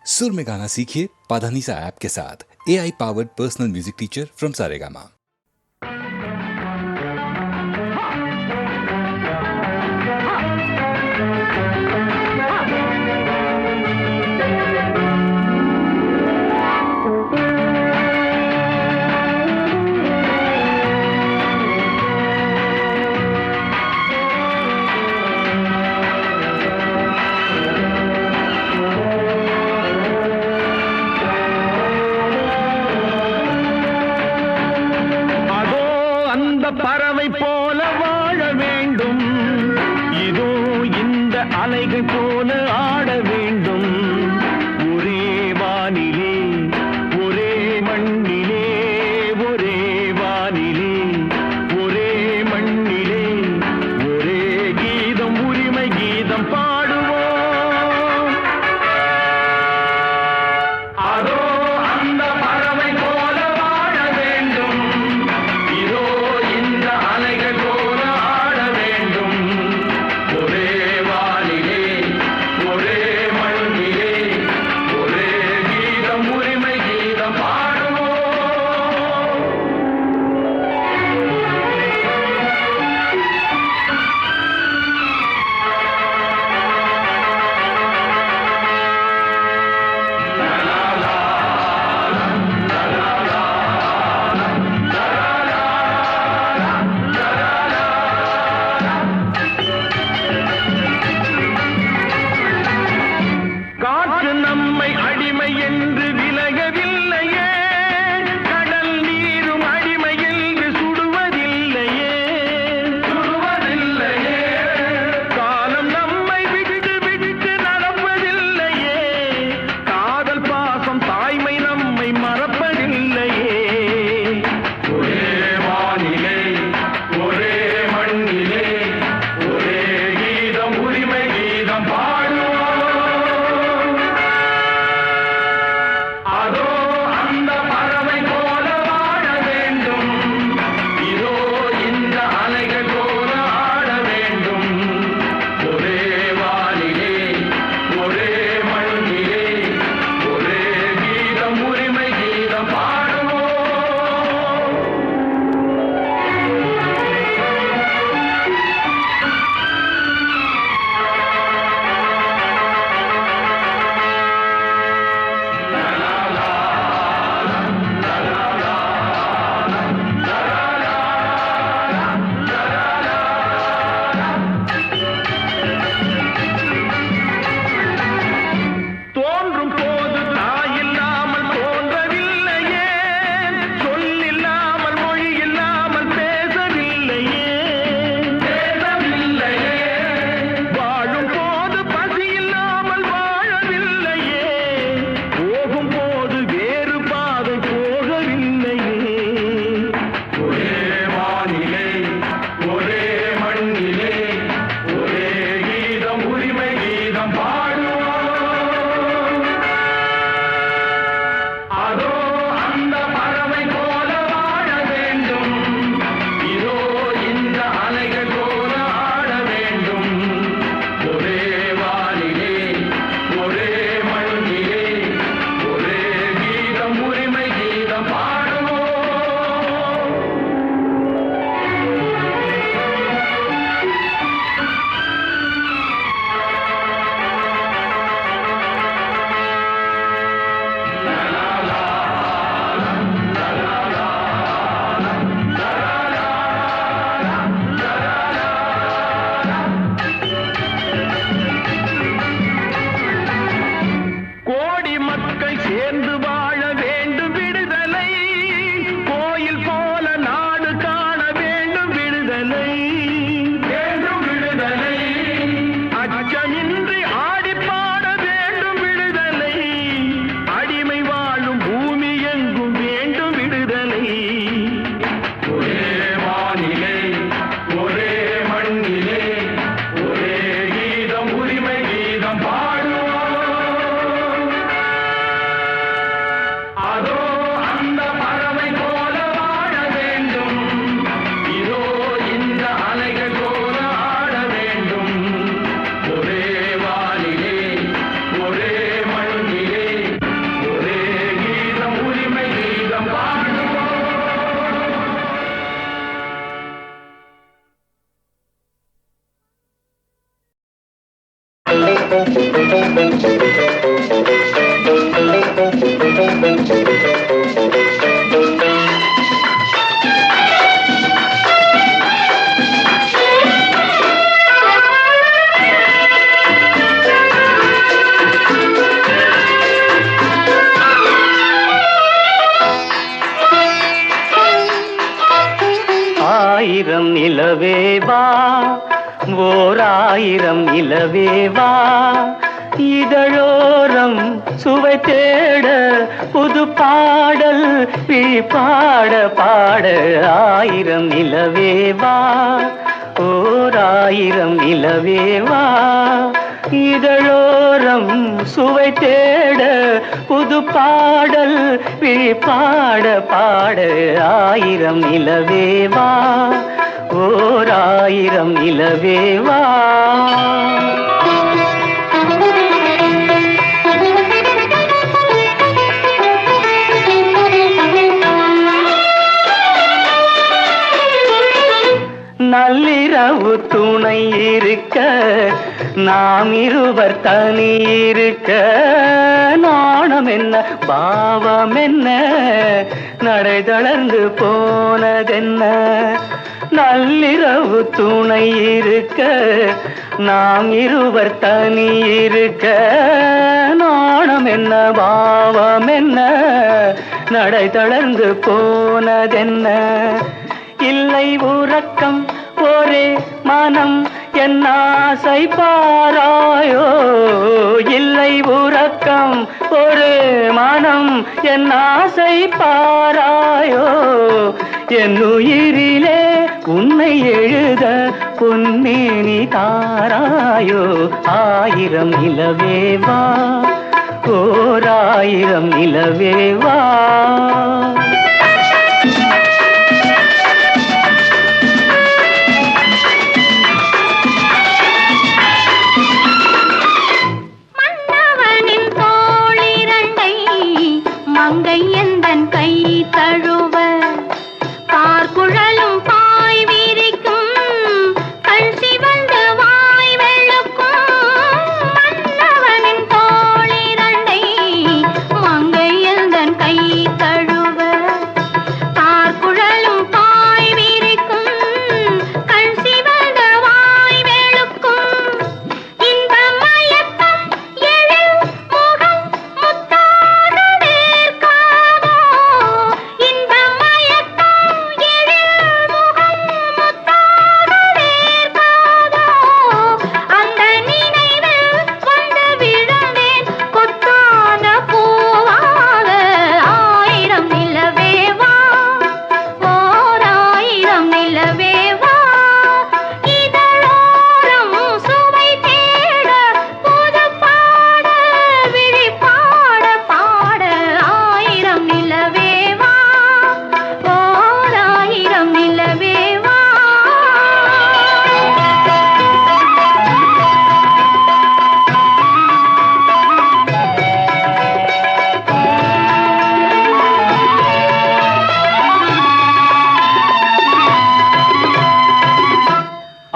सुर में गाना सीखिए पाधानीसा ऐप के साथ। AI powered personal music teacher from Saregama. பறவை போல வாழ வேண்டும், இதோ இந்த அலைகள் போல ஆட வேண்டும். ஒரே வானிலே ஒரே மண்ணிலே, ஒரே வானிலே ஒரே மண்ணிலே, ஒரே கீதம் உரிமை கீதம் பாடுவோம். அதோ அந்த பறவை போல வாழ வேண்டும், இதோ இந்த அலைகள் போல ஆட வேண்டும். ஒரே வானிலே ஒரே மண்ணிலே, ஒரே கீதம் உரிமை கீதம் பாடுவோம். காற்று நம்மை அடிமை என்று விலகவில்லையே, கடல் நீரும் அடிமை என்று சுடுவதில்லையே, சுடுவதில்லையே. காலம் நம்மை விட்டு விட்டு நடப்பதில்லையே, காதல் பாசம் தாய்மை நம்மை மறப்பதில்லையே. ஒரே வானிலே ஒரே மண்ணிலே, ஒரே கீதம் உரிமை கீதம் பாடுவோம். அதோ நிலவேவா ஓர் ஆயிரம் நிலவேவா இதழோரம் சுவை தேட புது பாடல் பாட பாட ஆயிரம் நிலவேவா ஓர் ஆயிரம் நிலவேவா இதழோரம் சுவை தேட புது பாடல் பாட பாட ஆயிரம் நிலவேவா ஓர் ஆயிரம் நிலவேவா நள்ளிரவு துணை இருக்க நாம் இருவர் தனி இருக்க நாணம் என்ன பாவம் என்ன நடை தளர்ந்து போனதென்ன நள்ளிரவு துணை இருக்க நாம் இருவர் தனி இருக்க நாணம் என்ன பாவம் என்ன நடை தளர்ந்து போனதென்ன இல்லை உறக்கம் ஒரே மனம் என் ஆசை பாராயோ இல்லை உறக்கம் ஒரு மனம் என் ஆசை பாராயோ என் உயிரிலே உன்னை எழுத பொன்னேனி தாராயோ ஆயிரம் நிலவேவா ஓர் ஆயிரம் நிலவேவா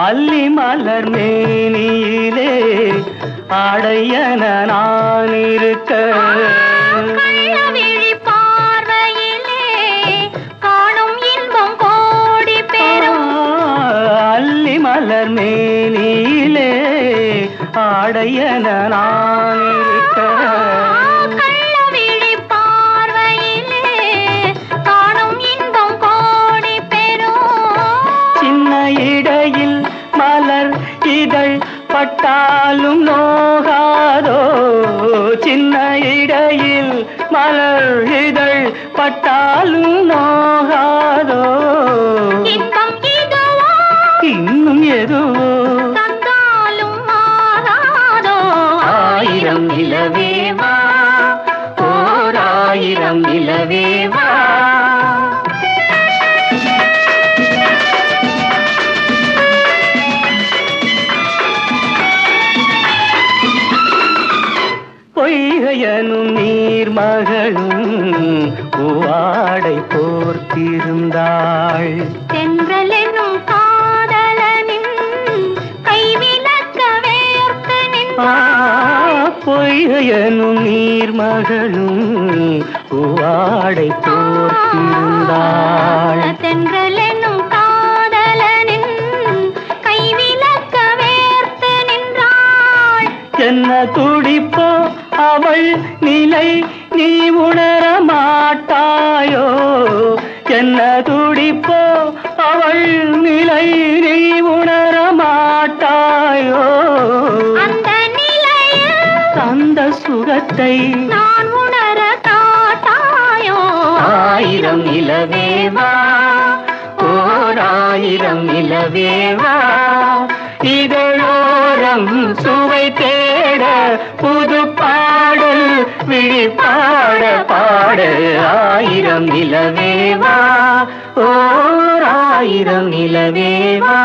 அல்லி மலர் மேனியிலே ஆடையன நான் இருக்க கள்ளவிழி பார்வையிலே காணும் இன்பம் கோடி பெறும் அல்லி மலர் மேனியிலே ஆடையன நான் இருக்க கள்ளவிழி பார்வையிலே காணும் இன்பம் கோடி பெறும் சின்ன இடையில் மலர் இதழ் பட்டாலும் நோகாதோ சின்ன இடையில் மலர் இதழ் பட்டாலும் நோகாதோ இன்பம் இதுவோ இன்னும் எதுவோ தந்தாலும் மாறாதோ ஆயிரம் நிலவேவா ஓர் ஆயிரம் நிலவேவா பொய்கையனும் நீர்மகளும் பூவாடை போர்த்திருந்தாள் தென்றல் என்னும் காதலனின் கைவிலக்க வேர்த்து நின்றாள் பொய்கையனும் நீர்மகளும் பூவாடை போர்த்திருந்தாள் தென்றல் என்னும் காதலனின் கைவிலக்க வேர்த்து நின்றாள் என்ன துடிப்போ அவள் நிலை நீ உணர மாட்டாயோ என்ன துடிப்போ அவள் அவள் நிலை நீ உணர மாட்டாயோ அந்த நிலையில் அந்த சுகத்தை நான் உணர காட்டாயோ ஆயிரம் நிலவேவா ஓர் ஆயிரம் நிலவேவா இதழோரம் சுவை தேட புது பாடல் விழிப்பாட பாட ஆயிரம் நிலவேவா ஓர் ஆயிரம் நிலவேவா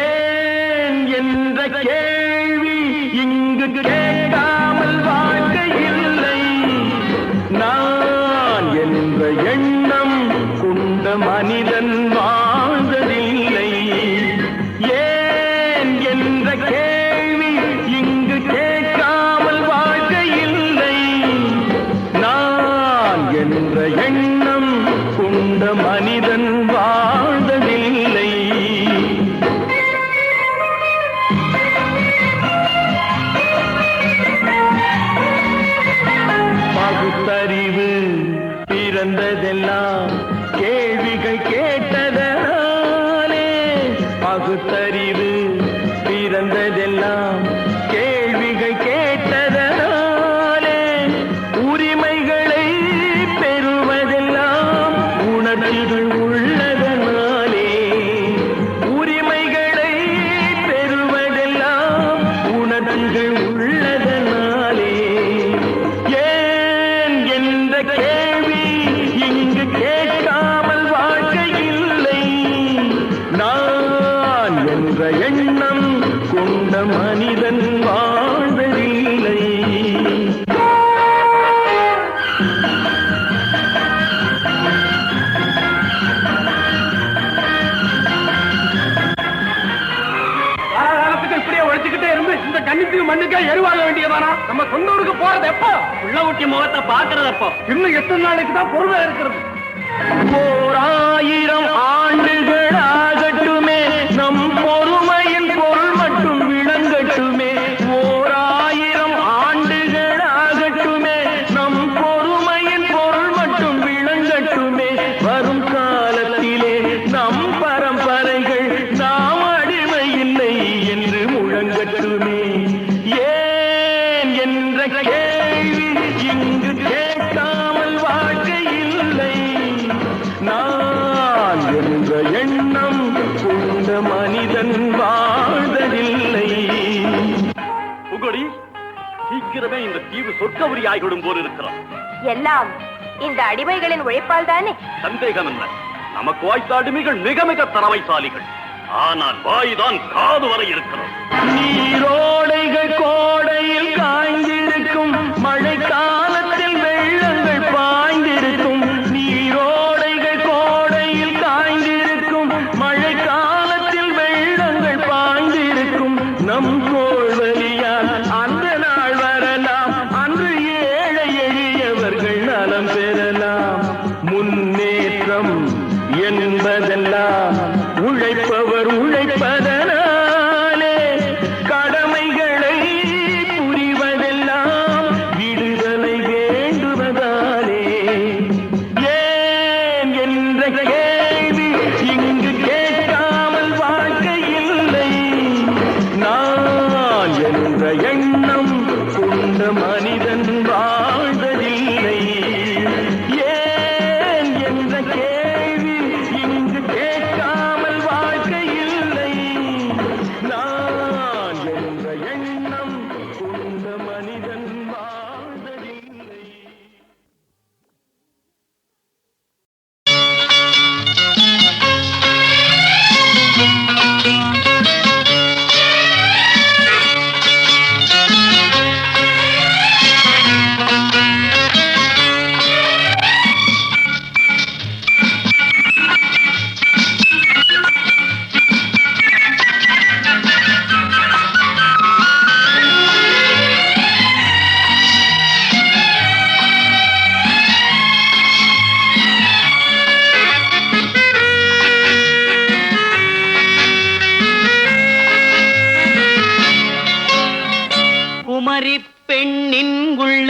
ஏன் என்ற கேள்வி இங்கு கேட்காமல் வாழ்க்கை இல்லை. நான் என்ற எண்ணம் கொண்ட மனிதன் வாழ்ந்ததில்லை. ஏன் என்ற கேள்வி இங்கு கேட்காமல் வாழ்க்கை இல்லை. நான் என்ற எண்ணம் கொண்ட மனிதன் வாழ்ந்ததில்லை. பகுத்தறிவு பிறந்ததெல்லாம் கேள்விகள் கேட்டதனாலே. பகுத்தறிவு பிறந்ததெல்லாம் கேள்விகள் கேட்டதனாலே. உரிமைகளை பெறுவதெல்லாம் உணர்வுகள் உள்ளதனாலே. உரிமைகளை பெறுவதெல்லாம் உணர்வுகள் உள்ளதனாலே. ஏன் என்ற கேள்வி இங்கு கேட்காமல் வாழ்க்கை இல்லை. நான் என்ற எண்ணம் கொண்ட மனிதன் வாழ்வதில்லை. காலத்துக்கு இப்படியே உழைச்சுக்கிட்டே இருந்து இந்த கண்ணுக்கு மண்ணுக்கே எருவாக வேண்டியதானா? நம்ம சொந்த ஊருக்கு போறது எப்போ? உள்ள ஊட்டி முகத்தை பாக்குறது எப்போ? இன்னும் எத்தனை நாளைக்கு தான் பொறுமை இருக்கிறது? 1000 ஆண்டுகள் ஆகட்டுமே, நம் பொறுமையின் பொருள் மட்டும் விளங்கட்டுமே. 1000 ஆண்டுகள் ஆகட்டுமே, நம் பொறுமையின் பொருள் மட்டும் விளங்கட்டுமே. வரும் காலத்திலே நம் பரம்பரைகள் நாம் அடிமை இல்லை என்று முழங்கட்டுமே. ஏன் என்ற கேள்வி இங்கு கேட்காமல் வாழ்க்கை இல்லை. நான் என்ற எண்ணம் கொண்ட மனிதன் வாழ்வதில்லை. புகழி, சீக்கிரமே இந்த தீவு சொர்க்கவரி ஆகிவிடும் போல் இருக்கிறோம். எல்லாம் இந்த அடிமைகளின் உழைப்பால் தானே? சந்தேகம் என்ன? நமக்கு வாய்த்த அடிமைகள் மிக மிக திறமைசாலிகள். ஆனால் வாய்தான் காது வரை இருக்கிறோம். நீரோடைகள் கோடையில் காய்ந்திருக்கும், மழை காலத்தில் வெள்ளங்கள் பாய்ந்திருக்கும். நீரோடைகள் கோடையில் காய்ந்திருக்கும், மழை காலத்தில் வெள்ளங்கள் பாய்ந்திருக்கும். நம் கோள்வழியால் அந்த நாள் வரலாம், அன்று ஏழை எளியவர்கள் நலம் பெறலாம். முன்னேற்றம் என்பதெல்லாம் உழைப்பவர் உழைப்பதனாலே. கடமைகளை புரிவதெல்லாம் விடுதலை வேண்டுவதாலே. ஏன் என்ற கேள்வி இங்கு கேட்காமல் வாழ்க்கை இல்லை. நான் என்ற எண்ணம் கொண்ட மனிதன் வாழ்வதில்லை. ஏன் என்ற கேள்வி இங்கு கேட்காமல் வாழ்க்கை இல்லை.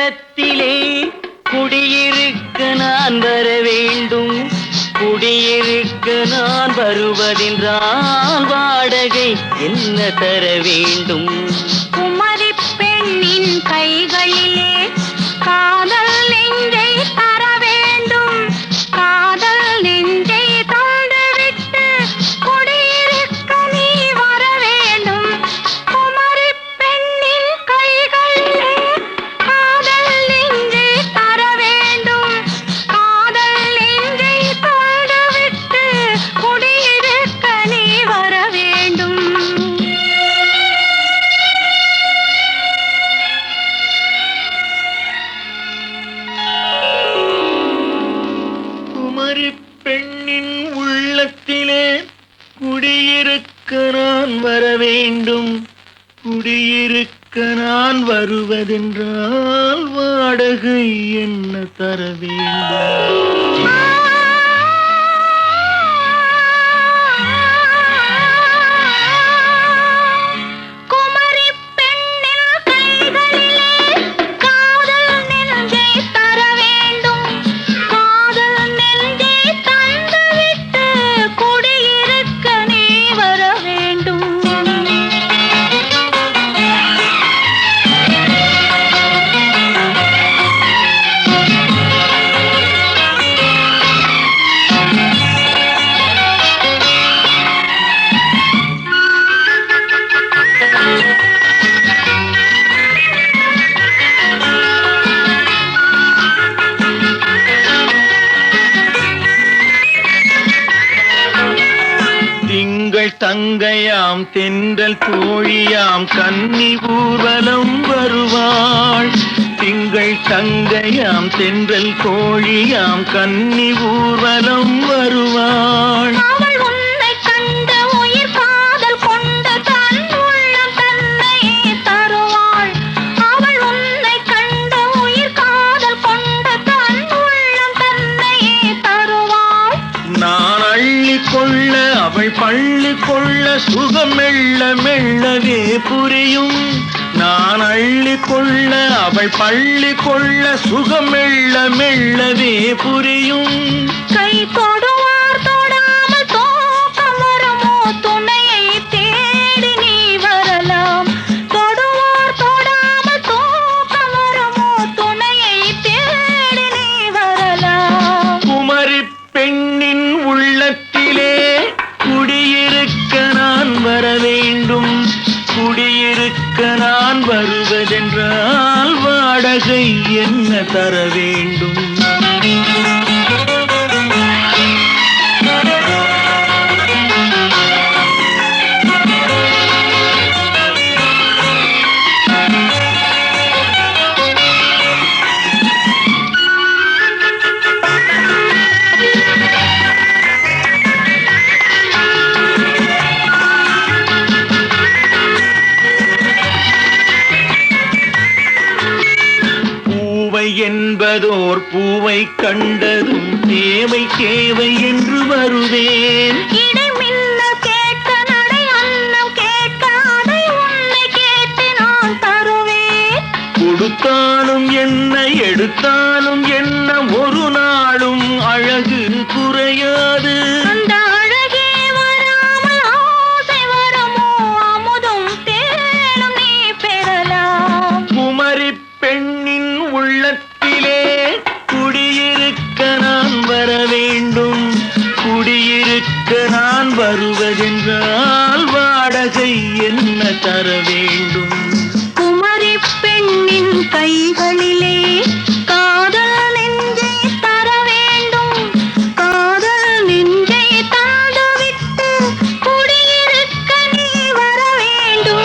உள்ளத்திலே குடியிருக்க நான் வர வேண்டும். குடியிருக்க நான் வருவதென்றால் வாடகை என்ன தர வேண்டும்? குமரி பெண்ணின் கைகளிலே காதல் நெஞ்சை தர வேண்டும். காதல் நெஞ்சை தந்துவிட்டு குடியிருக்க நீ வர வேண்டும். குமரி பெண்ணின் கைகளிலே காதல் நெஞ்சை தர வேண்டும். காதல் நெஞ்சை தந்துவிட்டு குடியிருக்க நீ வர வேண்டும். குமரி பெண்ணின் உள்ளத்திலே குடியிருக்க நான் வர வேண்டும். குடியிருக்க நான் வருவதென்றால் வாடகை என்ன தர வேண்டும்? குமரி பெண்ணின் கைகளிலே காதல் நெஞ்சை தர வேண்டும். காதல் நெஞ்சை தந்துவிட்டு குடியிருக்க நீ வர வேண்டும். திங்கள் தங்கையாம் தென்றல் தோழியாம் கன்னி ஊர்வலம் வருவாள். திங்கள் தங்கையாம் தென்றல் தோழியாம் கன்னி ஊர்வலம் வருவாள். அவள் உன்னை கண்டு உயிர் காதல் கொண்டு தன் உள்ளம் தன்னையே தருவாள். அவள் உன்னை கண்டு உயிர் காதல் கொண்டு தன் உள்ளம் தன்னையே தருவாள். நான் அள்ளி கொள்ள அவள் பள்ளி கொள்ள சுகம் மெல்ல மெல்லவே புரியும். நான் அள்ளி கொள்ள அவள் பள்ளி கொள்ள சுகம் மெல்ல மெல்லவே புரியும். கை தொடுவார் தொடாமல் தூக்கம் வருமோ? துணையை தேடி நீ வரலாம். தொடுவார் தொடாமல் தூக்கம் வருமோ? துணையை தேடி நீ வரலாம். குமரி பெண்ணின் உள்ளத்திலே குடியிருக்க நான் வர வேண்டும். குடியிருக்க நான் வருவதென்றால் வாடகை என்ன தர வேண்டும்? என்பதோர் பூவை கண்டதும் தேவை தேவை என்று வருவேன். இடைமின்ன கேட்க நடை அன்னம் கேட்க அதை உன்னை கேட்டு நான் தருவேன். கொடுத்தாலும் என்ன எடுத்தாலும் என்ன ஒரு நாளும் அழகு குறையாது. அந்த அழகே வராமல் ஆசை வருமோ? அமுதும் தேனும் நீ பெறலாம். குமரி பெண்ணின் உள்ளத்திலே குடியிருக்க நான் வர வேண்டும். குடியிருக்க நான் வருவதென்றால் வாடகை என்ன தர வேண்டும்? குமரி பெண்ணின் கைகளிலே காதல் நெஞ்சை தர வேண்டும். காதல் நெஞ்சை தந்துவிட்டு குடியிருக்க நீ வர வேண்டும்.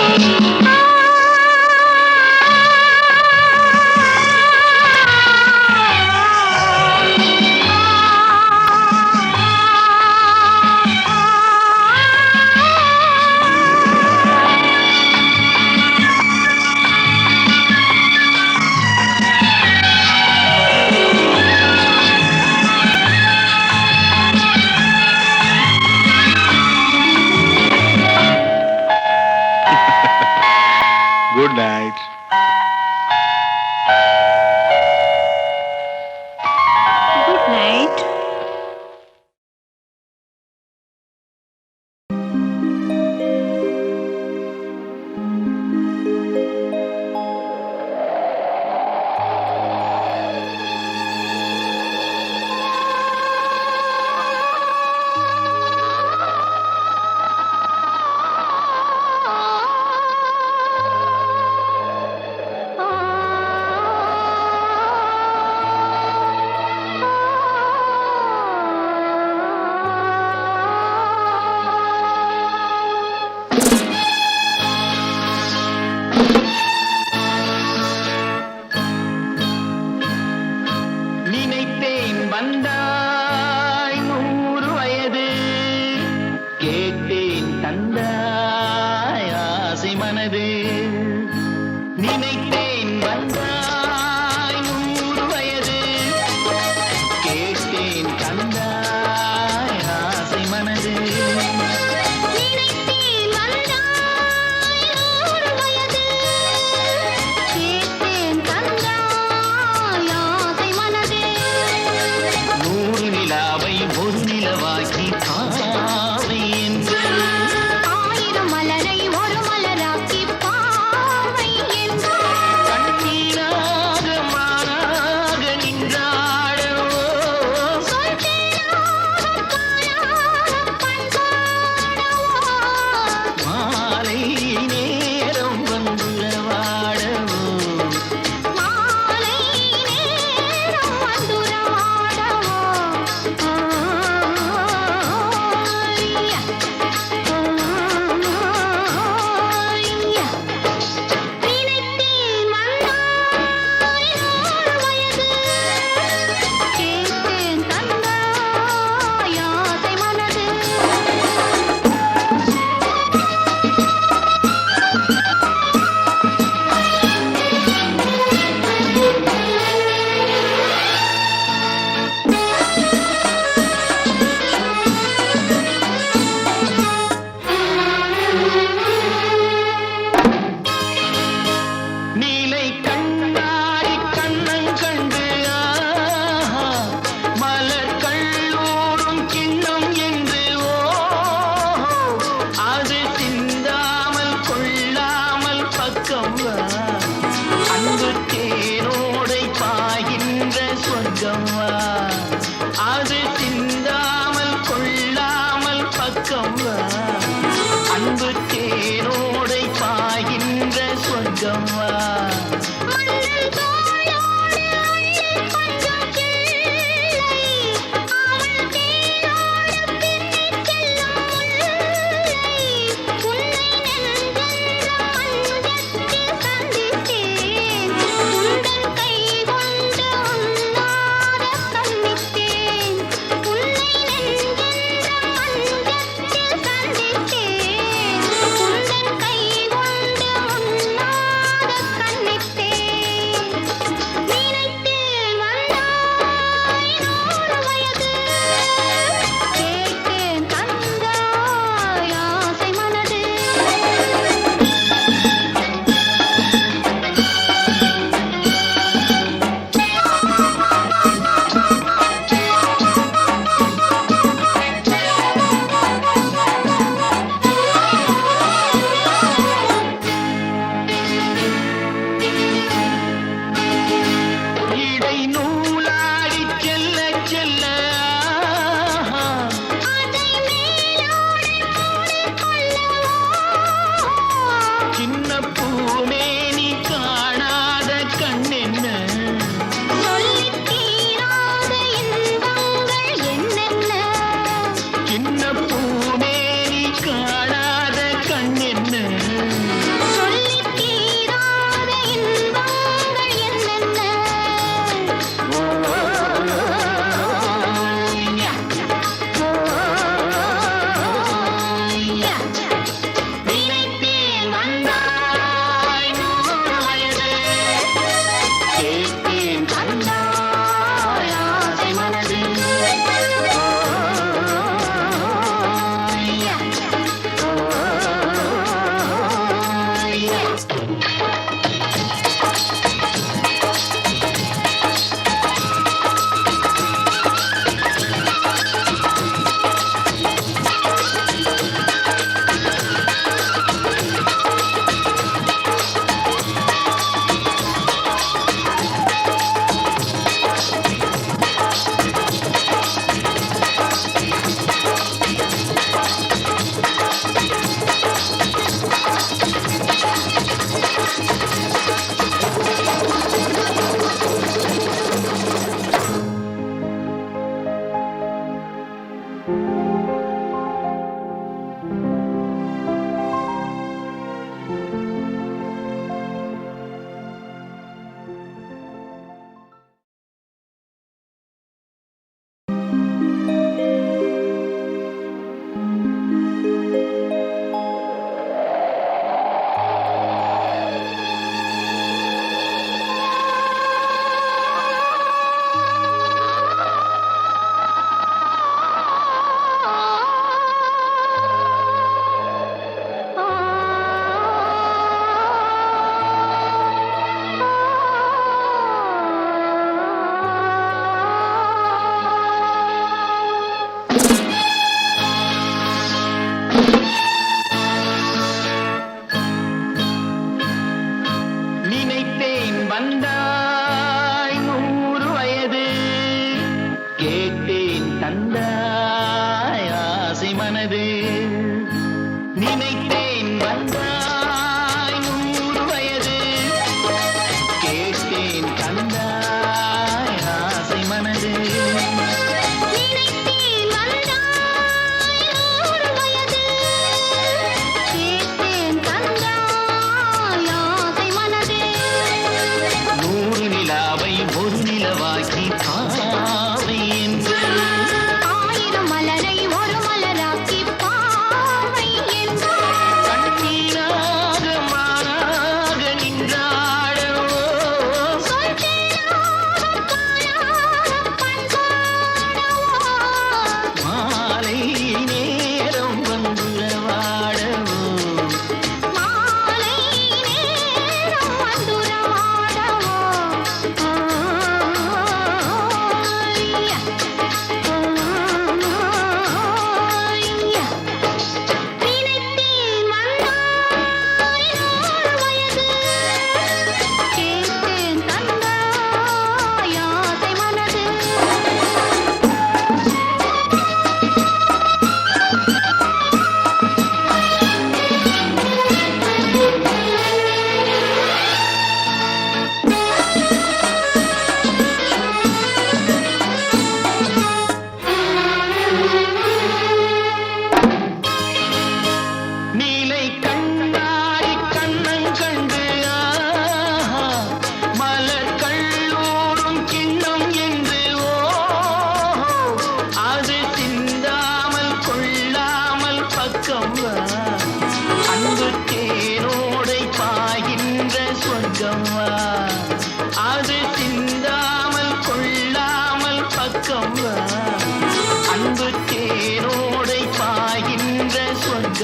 Good night. தந்தாய் ஆசை மனது நினைத்தேன் வந்தாய் 100 வயது கேட்டேன் தந்தாய் ஆசை மனது நினைத்தேன் வந்தாய் 100 வயது கேட்டேன் தந்தாய் ஆசை மனது 100 நிலாவை ஒரு நிலவாக்கி பாவை என்று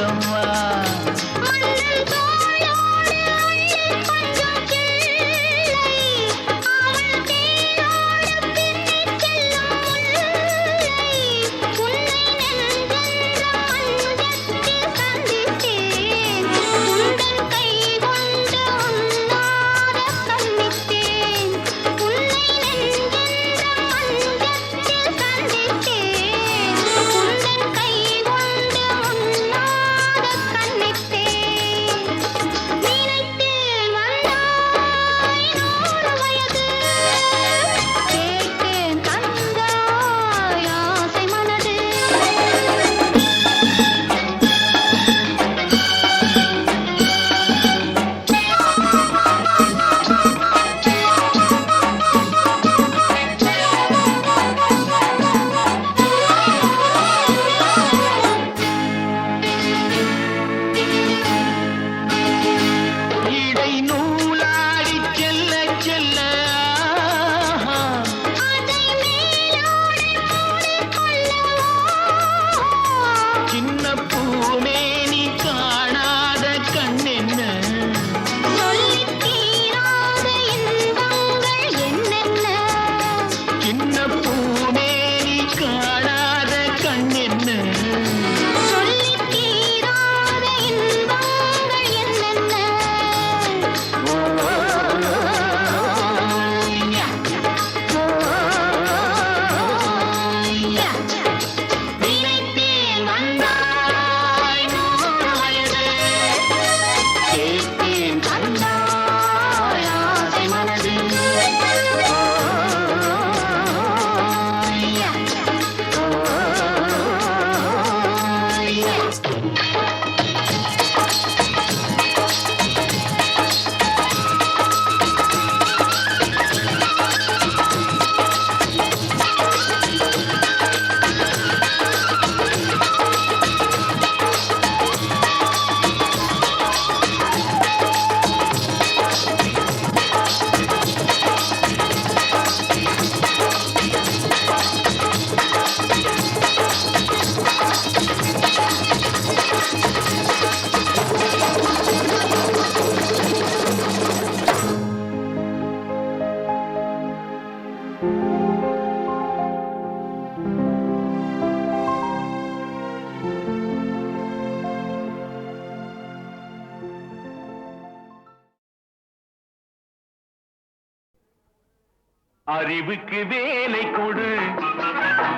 பக்கம் வா. மன்னன் தோளோடு அள்ளிக் கொஞ்சும் கிள்ளை, அவள் தேரோடு பின்னிச் செல்லும் முல்லை. உன்னை நெஞ்சென்ற மஞ்சத்தில் சந்தித்தேன், உந்தன் கை கொண்டு உண்ணாத கண்ணித்தேன். உன்னை நெஞ்சென்ற மஞ்சத்தில் சந்தித்தேன், உந்தன் கை கொண்டு உண்ணாத கண்ணித்தேன். நினைத்தேன் வந்தாய் 100 வயது, கேட்டேன் தந்தாய் ஆசை மனது. இடை நூலாடிச் செல்ல செல்ல ஆஹா. அதை மேலோடு மூடிக்கொள்ளவோ, சின்ன பூமேனி காணாத கண்ணென்ன. சொல்லித் தீராத இன்பங்கள் என்னென்ன. சின்ன பூமேனி காணாத கண்ணென்ன. சொல்லித் தீராத இன்பங்கள் என்னென்ன. நினைத்தேன் வந்தாய் 100 வயது, கேட்டேன் தந்தாய் ஆசை மனது. அறிவுக்கு வேலை கொடு,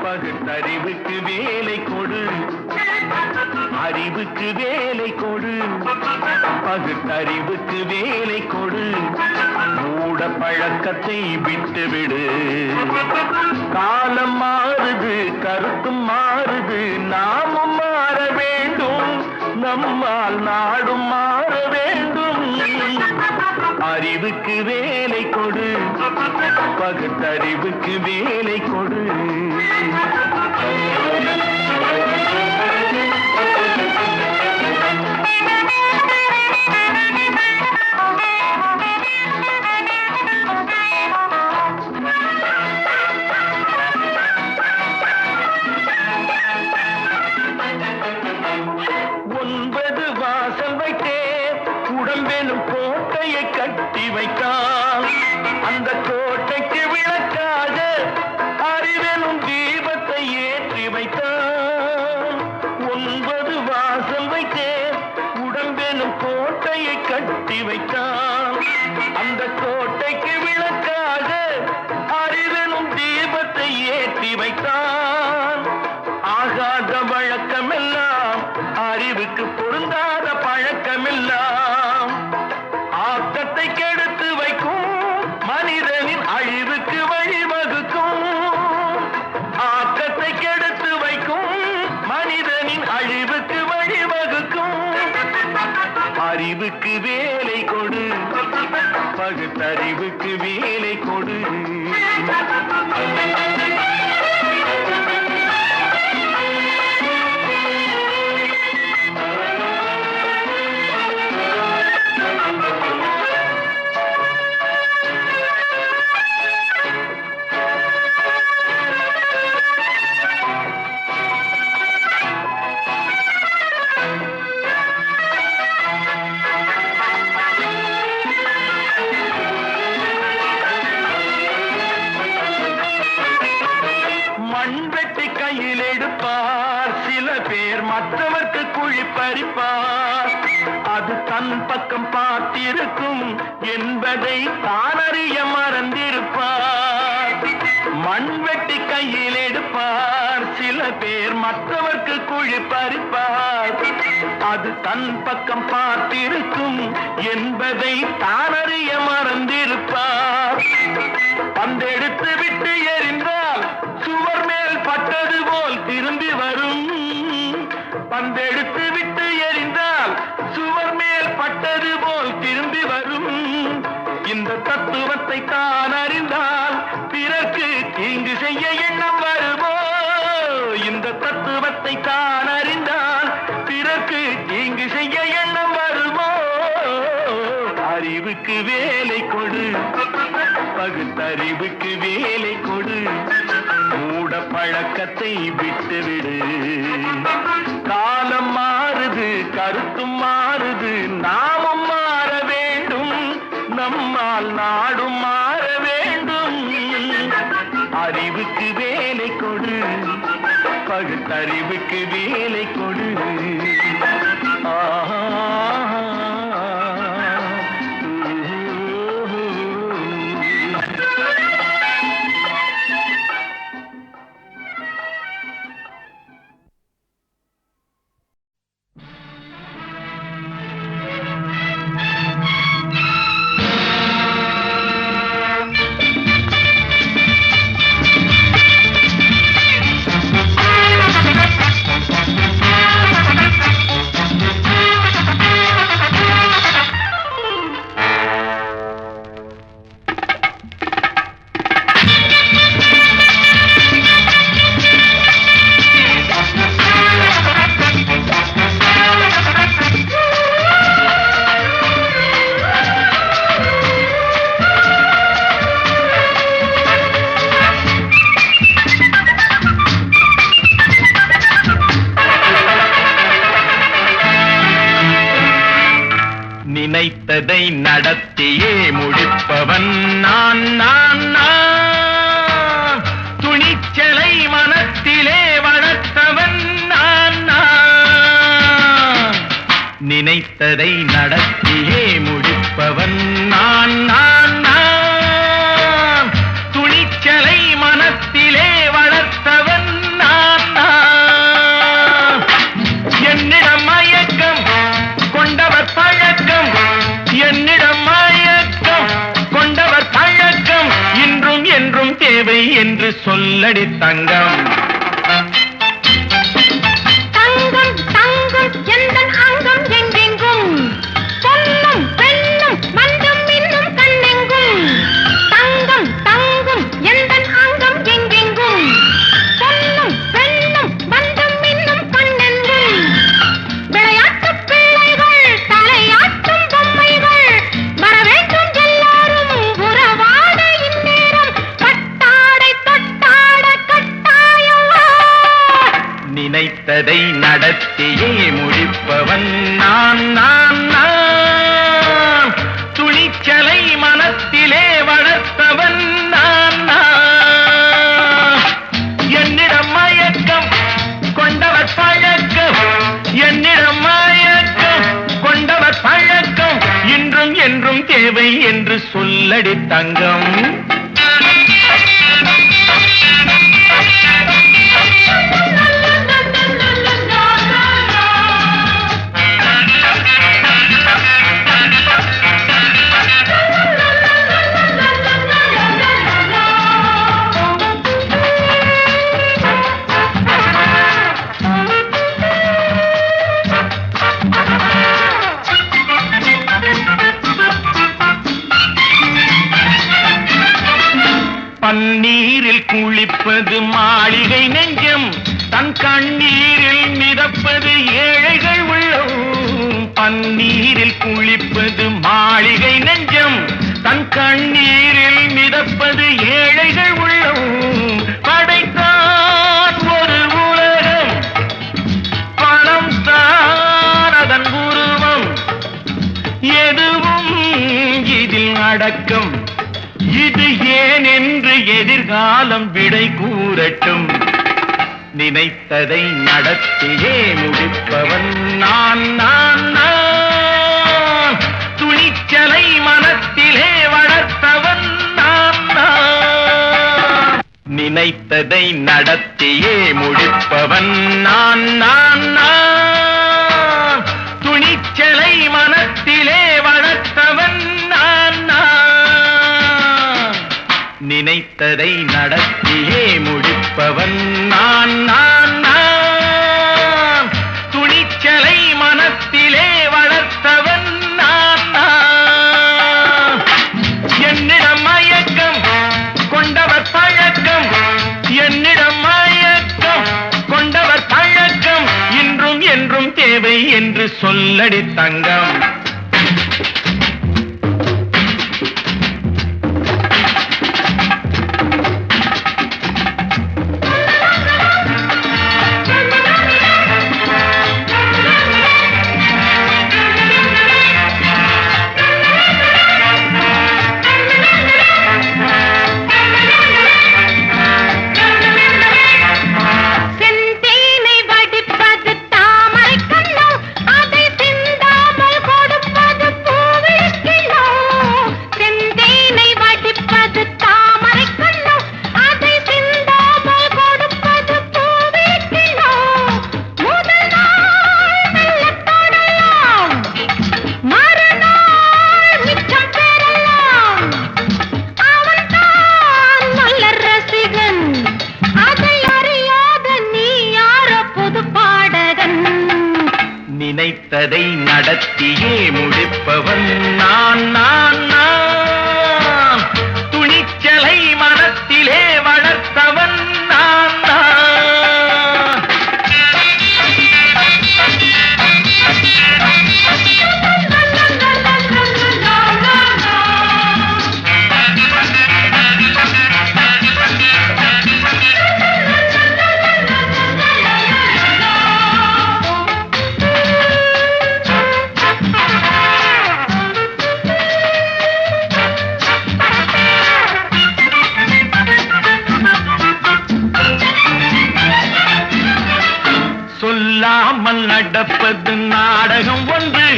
பகுத்தறிவுக்கு வேலை கொடு. அறிவுக்கு வேலை கொடு, பகுத்தறிவுக்கு வேலை கொடு. மூட பழக்கத்தை விட்டுவிடு. காலம் மாறுது, கருத்தும் மாறுது, நாமும் மாற வேண்டும். நம்மால் நாடும் மாற வேண்டும். அறிவுக்கு வேலை கொடு, பகுத்தறிவுக்கு வேலை கொடு. ஒன்பது வாசல் வைத்தே உடம்பெனும் கோட்டையை கட்டி வைத்தான். அந்த கோட்டைக்கு விளக்காக அறிவெனும் தீபத்தை ஏற்றி வைத்தான். 9 வாசல் வைத்தே உடம்பெனும் கோட்டையை கட்டி வைத்தான். அந்த கோட்டைக்கு விளக்காக அறிவெனும் தீபத்தை ஏற்றி வைத்தான். ஆகாத வழக்கமெல்லாம், அறிவுக்கு பொருந்தாத பழக்கமெல்லாம் ஆக்கத்தை கெடுத்து வைக்கும், மனிதனின் அழிவுக்கு வழிவகுக்கும். ஆக்கத்தை கெடுத்து வைக்கும், மனிதனின் அழிவுக்கு வழிவகுக்கும். அறிவுக்கு வேலை கொடு, பகுத்தறிவுக்கு வேலை கொடு. பறிப்பார். அது தன் பக்கம் பார்த்திருக்கும் என்பதை தானறிய மறந்திருப்பார். மண்வெட்டி கையில் எடுப்பார், சில பேர் மற்றவர்க்கு குழி பறிப்பார். அது தன் பக்கம் பார்த்திருக்கும் என்பதை தானறிய மறந்திருப்பார். பந்தெடுத்து விட்டு எறிந்தால் சுவர் மேல் பட்டது போல் திரும்பி வரும். பந்தெடுத்து விட்டு எறிந்தால் சுவர் மேல் பட்டது போல் திரும்பி வரும். இந்த தத்துவத்தை தான் அறிந்தால் பிறர்க்கு தீங்கு செய்ய எண்ணம் வருமோ? இந்த தத்துவத்தை தான் அறிந்தால் பிறர்க்கு தீங்கு செய்ய எண்ணம் வருமோ? அறிவுக்கு வேலை கொடு, பகுத்தறிவுக்கு வேலை கொடு, மூட பழக்கத்தை விட்டுவிடு. காலம் மாறுது, கருத்தும் மாறுது, நாமும் மாற வேண்டும், நம்மால் நாடும் மாற வேண்டும். அறிவுக்கு வேலை கொடு, பகுத்தறிவுக்கு வேலை கொடு. நினைத்ததை நடத்தியே முடிப்பவன் நான் நான் நான். துணிச்சலை மனத்திலே வளர்த்தவன் நான் நான். நினைத்ததை நடத்தியே முடிப்பவன் நான் நான் நான். துணிச்சலை மனத்திலே வளர்த்தவன் நான் நான். என்னிடம் மயக்கம் கொண்டவர் பழக்கம், என்னிடம் மயக்கம் கொண்டவர் பழக்கம், இன்றும் என்றும் தேவை என்று சொல்லடி தங்கம். தங்கம் தங்கம் எந்தன் அங்கம் எங்கெங்கும், பொன்னும் பெண்ணும் மண்டும் இன்னும் கண்ணெங்கும். தங்கம் தங்கம் எந்தன் அங்கம் எங்கெங்கும், பொன்னும் பெண்ணும் மண்டும் இன்னும் கண்ணெங்கும். விளையாட்டு பிள்ளைகள் தலையாட்டும் பொம்மைகள், வரவேண்டும் எல்லாரும் உறவாட இந்நேரம், கட்டாடை தொட்டாட கட்டாயவா. நினைத்ததை நடத்தியே முடிப்பவன் நான் நான் நான். துணிச்சலை மனத்திலே வளர்த்தவன் நான் நான். என்னிடம் மயக்கம் கொண்டவர் பழக்கம், என்னிடம் மயக்கம் கொண்டவர் பழக்கம், இன்றும் என்றும் தேவை என்று சொல்லடி தங்கம். பன்னீரில் குளிப்பது மாளிகை நெஞ்சம், தன் கண்ணீரில் மிதப்பது ஏழைகள் உள்ளம். பன்னீரில் குளிப்பது மாளிகை நெஞ்சம், தன் கண்ணீரில் மிதப்பது ஏழைகள் உள்ளம். படைத்தான் ஒரு உலகம், பணம் தான் அதன் உருவம், எதுவும் இதில் அடக்கம். இது ஏன் என்று எதிர்காலம் விடை கூறட்டும். நினைத்ததை நடத்தியே முடிப்பவன் நான் நான் நான் துணிச்சலை மனத்திலே வளர்த்தவன் நான் நான் நினைத்ததை நடத்தியே முடிப்பவன் நான் நான் நான் துணிச்சலை மனத்திலே வளர்த்தவன் நான் நான் நினைத்ததை நடத்தியே முடிப்பவன் நான் நான் நான் துணிச்சலை மனத்திலே வளர்த்தவன் நான் நான் என்னிடம் மயக்கம் கொண்டவர் பழக்கம் என்னிடம் மயக்கம் கொண்டவர் பழக்கம் இன்றும் என்றும் தேவை என்று சொல்லடி தங்கம் நினைத்ததை நடத்தியே முடிப்பவன் நான் நான் நான் துணிச்சலை மனத்திலே வளர்த்தவன் நான் நான் சொல்லாமல் நடப்பது நாடகம் ஒன்று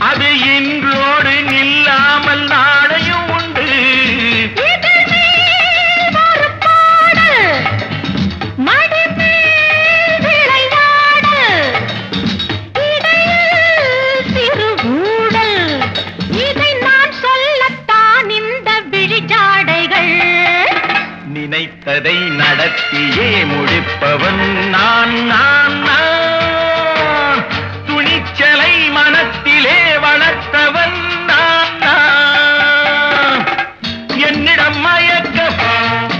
அது இன்றோடு நில்லாமல் நாளையும் உண்டு நினைத்ததை நடத்தியே முடிப்பவன் நான் நான் நான் துணிச்சலை மனத்திலே வளர்த்தவன் நான் நான் என்னிடம் மயக்கம்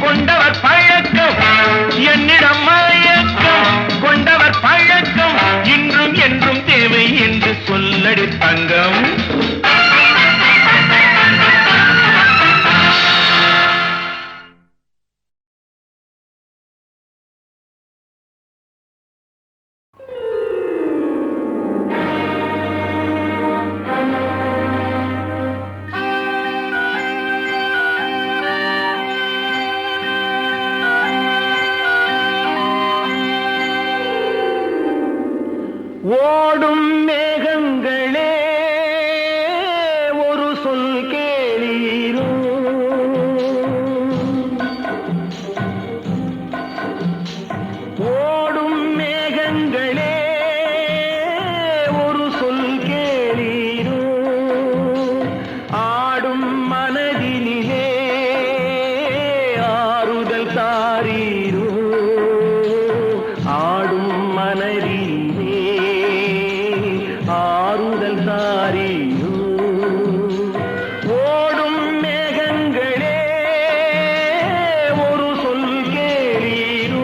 கொண்டவர் பழக்கம் என்னிடம் மயக்கம் கொண்டவர் பழக்கம் இன்றும் என்றும் தேவை என்று சொல்லடி தங்கம் ஓடும் மேகங்களே ஒரு சொல் கேளீரோ ஓடும் மேகங்களே ஒரு சொல் கேளீரோ ஆடும் மனதினிலே ஆறுதல் தாரீரோ ஆடும் மனதினிலே ஆறுதல் தாரீரோ ஓடும் மேகங்களே ஒரு சொல் கேளீரோ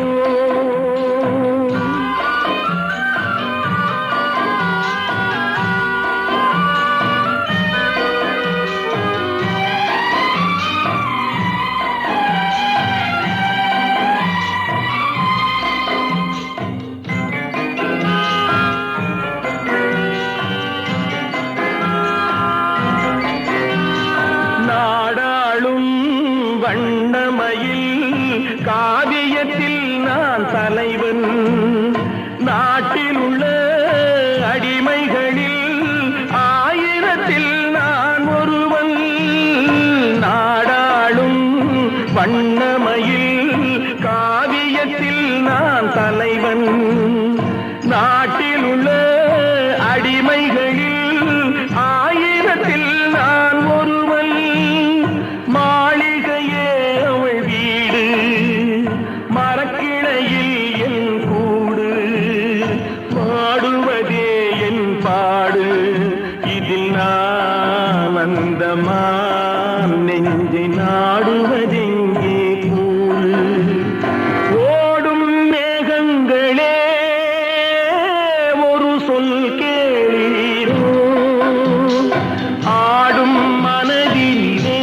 வண்ணமயில் காவியத்தில் நான் தலைவன் நாட்டில் உள்ள அடிமைகளில் ஆயிரத்தில் நான் ஒருவன் மாளிகையே அவள் வீடு மரக்கிளையில் என் கூடு பாடுவதே என் பாடு இதில் நான் அந்தமான் நெஞ்சை நாடுவதெங்கே கூடு ஓடும் மேகங்களே ஒரு சொல் கேளீரோ ஆடும் மனதிலே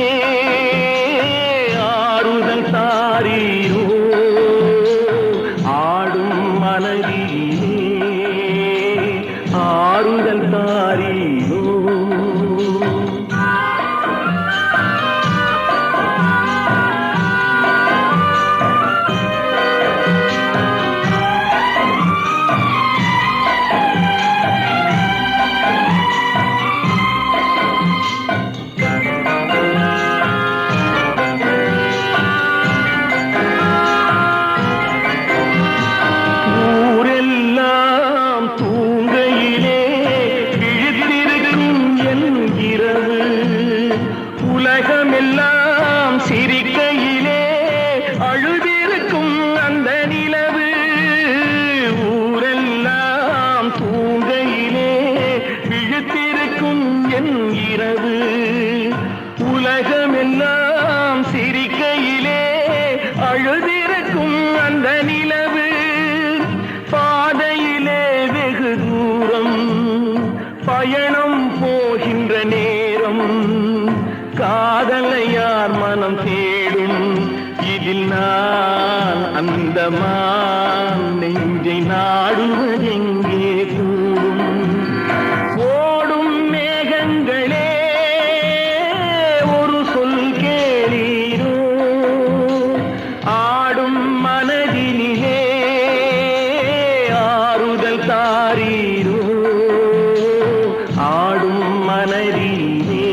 ஆறுதல் தாரீரோ ஆடும் மனதிலே ஆறுதல் தாரீரோ ஊரெல்லாம் தூங்கையிலே விழித்திருக்கும் என் இரவு உலகமெல்லாம் சிரிக்கையிலே அழுதிருக்கும் அந்த நிலவு ஊரெல்லாம் தூங்கையிலே விழித்திருக்கும் என் இரவு உலகமெல்லாம் சிரிக்கையிலே அழுதிருக்கும் அந்த நிலவு பாதையிலே வெகு தூரம் பயணம் போகின்ற நேரம் காதலை யார் மனம் தேடும் இதில் நான் அந்தமான் நெஞ்சை நாடுவதெங்கே கூடும் ஓடும் மேகங்களே ஒரு சொல் கேளீரோ ஆடும் மனதினிலே ஆறுதல் தாரீரோ ஆடும் மனதிலே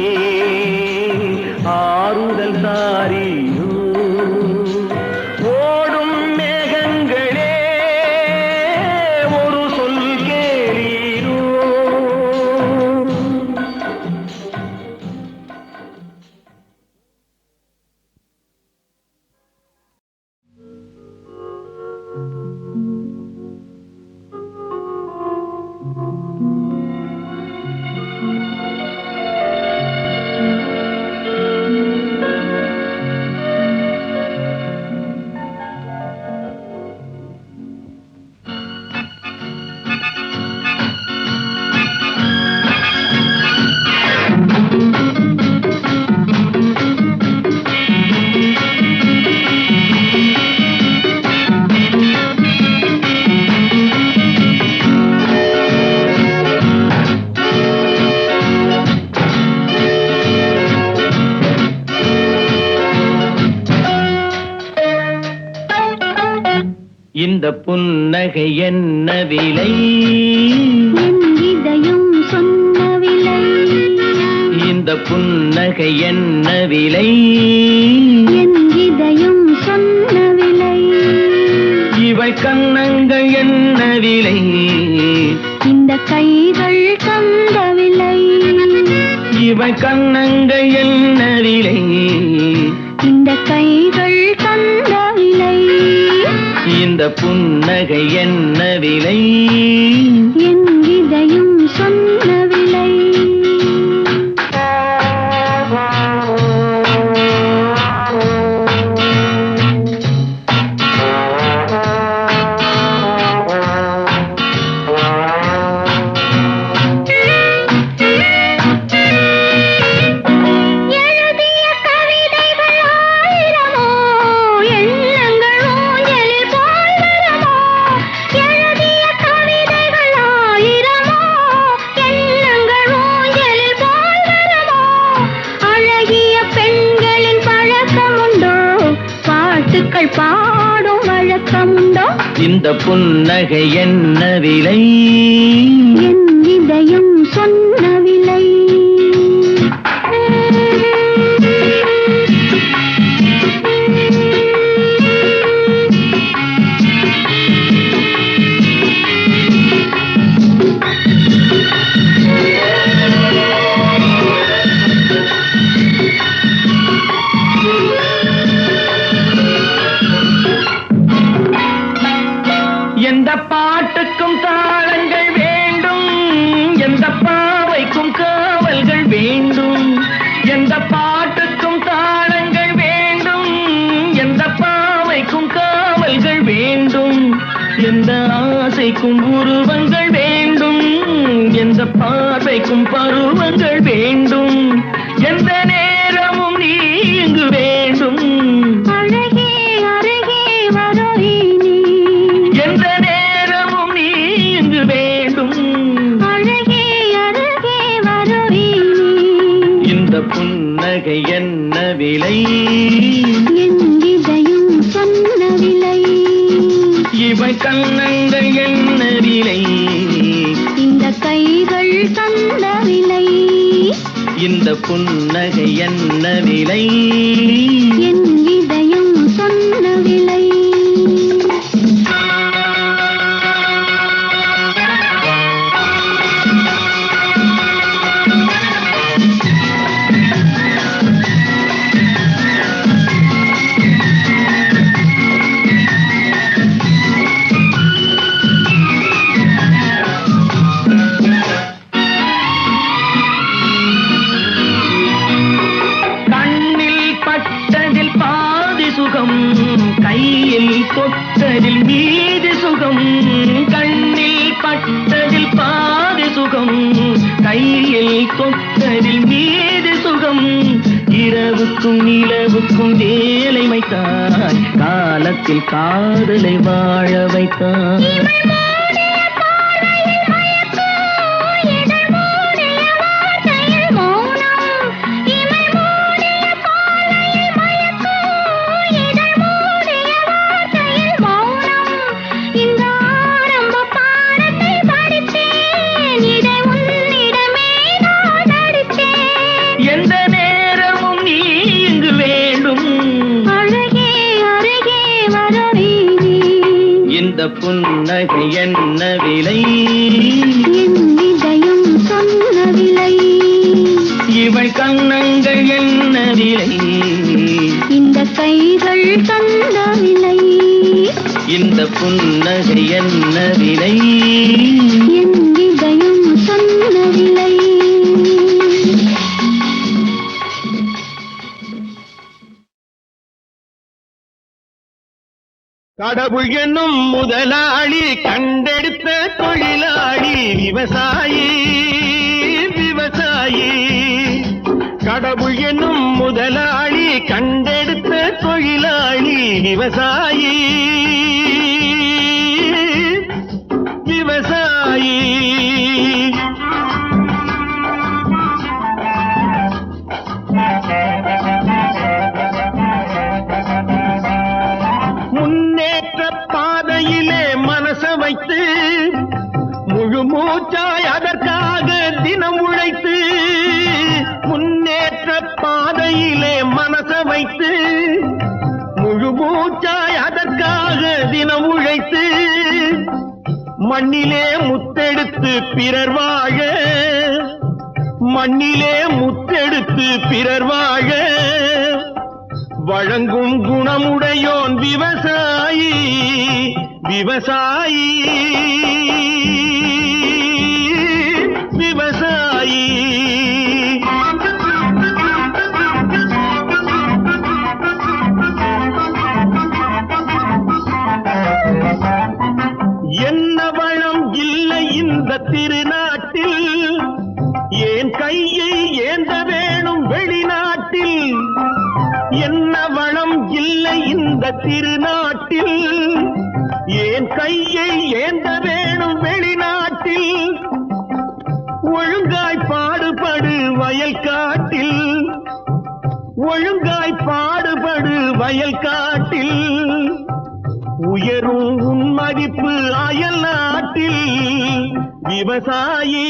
ஆறுதல் தாரீரோ ஓடும் மேகங்களே ஒரு சொல் கேளீரோ இந்த புன்னகை என்ன விலை என் இதயம் சொன்ன விலை இந்த புன்னகை என்ன விலை என் இதயம் சொன்ன விலை இவள் கன்னங்கள் என்ன விலை இந்த கைகள் தந்த விலை இவள் கன்னங்கள் என்ன விலை இந்த கைகள் தந்த விலை இந்த புன்னகை என்ன விலை என் இதயம் சொன்ன விலை எழுதிய கவிதைகள் ஆயிரமோ எண்ணங்கள் ஊஞ்சலில் போல் வருமோ எழுதிய கவிதைகள் ஆயிரமோ எண்ணங்கள் ஊஞ்சலில் போல் வருமோ அழகிய பெண்களின் பழக்கமுண்டோ பாட்டுக்கள் பாடும் வழக்கமுண்டோ இந்த புன்னகை என்ன விலை என் இதயம் சொன்ன விலை பாடல்கள் வேண்டும், எந்த பாட்டுக்கும் தாளங்கள் வேண்டும், எந்த பாவைக்கும் காவல்கள் வேண்டும், எந்த ஆசைக்கும் உருவங்கள் வேண்டும், எந்த பார்வைக்கும் பருவங்கள் வேண்டும், எந்த நேரமும் நீ இங்கு வேண்டும். அழகே அருகே வருவே நீ, எந்த நேரமும் நீ இங்கு வேண்டும். அழகே அருகே வருவே நீ. இந்த புன்னகை என்ன விலை, என் இதயம் சொன்ன விலை, இவை கண்ணங்கள் என்ன விலை, இந்த கைகள் தந்த விலை, இந்த புன்னகை என்ன விலை, என் இதயம் சொன்ன விலை. கையில் தொட்டதில் மீது சுகம், கண்ணில் பட்டதில் பாதி சுகம், கையில் தொட்டதில் மீது சுகம். இரவுக்கும் நிலவுக்கும் வேலை வைத்தாய், காலத்தில் காதலை வாழ வைத்தாய். எந்த நேரமும் நீ இங்கு வேண்டும். அழகே அருகே வரவே நீ. இந்த புன்னகை என்ன விலை, என் இதயம் சொன்ன விலை, இவள் கண்ணங்கள் என்ன விலை, இந்த கைகள் தந்த விலை, இந்த புன்னகை என்ன விலை, என் இதயம் சொன்ன விலை. கடவுள் என்னும் முதலாளி கண்டெடுத்த தொழிலாளி விவசாயி, விவசாயி. கடவுள் என்னும் முதலாளி கண்டெடுத்த தொழிலாளி விவசாயி, விவசாயி. முன்னேற்ற பாதையிலே மனச வைத்து முழு மூச்சாய் அதற்காக தினம் உழைத்து, முன்னேற்ற பாதையிலே மனச வைத்து முழு மூச்சாய் அதற்காக தினம் உழைத்து, மண்ணிலே முத்தெடுத்து பிறர் வாழ, மண்ணிலே முத்தெடுத்து பிறர் வாழ வழங்கும் குணமுடையோன் விவசாயி, விவசாயி, விவசாயி. என்ன வளம் இல்லை இந்த திருநாட்டில், ஏன் கையை ஏந்த வேணும் வெளிநாட்டில். என்ன வளம் இல்லை இந்த திருநாட்டில், ஏன் கையை ஏந்த வேணும் வெளிநாட்டில். ஒழுங்காய் பாடுபடு வயல் காட்டில், ஒழுங்காய் பாடுபடு வயல் காட்டில். உயரும் உன் மதிப்பு அயல் நாட்டில். விவசாயி,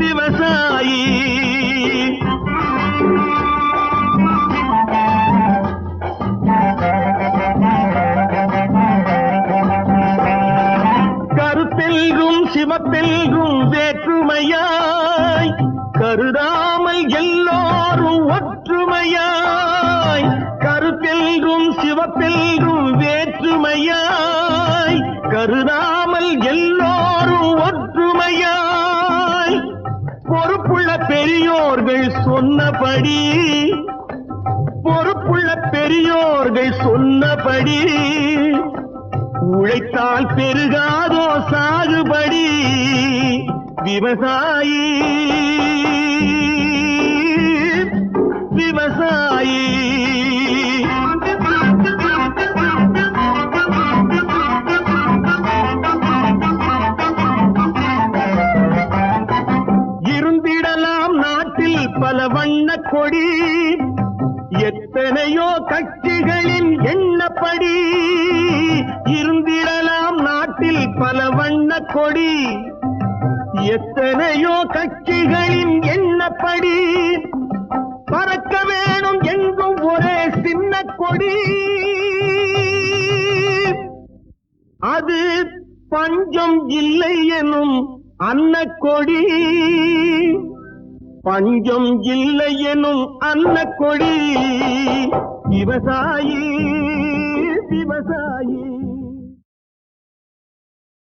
விவசாயி. கருத்தெல்கும் சிவப்பெல்கும் வேற்றுமையாய் கருதாமல் எல்லோரும் ஒற்றுமையாய். கருத்தெல்கும் சிவப்பெல்கும் வேற்றுமையாய் கருதாமல் எல்லோரும் ஒற்றுமையாய். பொறுப்புள்ள பெரியோர்கள் சொன்னபடி பொறுப்புள்ள பெரியோர்கள் சொன்னபடி உழைத்தால் பெருகாதோ சாகுபடி விவசாயி விவசாயி இருந்திடலாம் நாட்டில் பல வண்ண கொடி எத்தனையோ கட்சிகளின் எண்ணப்படி இருந்திடலாம் நாட்டில் பல வண்ண கொடி எத்தனையோ கட்சிகளின் எண்ணப்படி பறக்க வேணும் எங்கும் ஒரே சின்ன கொடி அது பஞ்சம் இல்லை எனும் அன்னக்கொடி பஞ்சம் இல்லை எனும் அன்னக்கொடி விவசாயி விவசாயி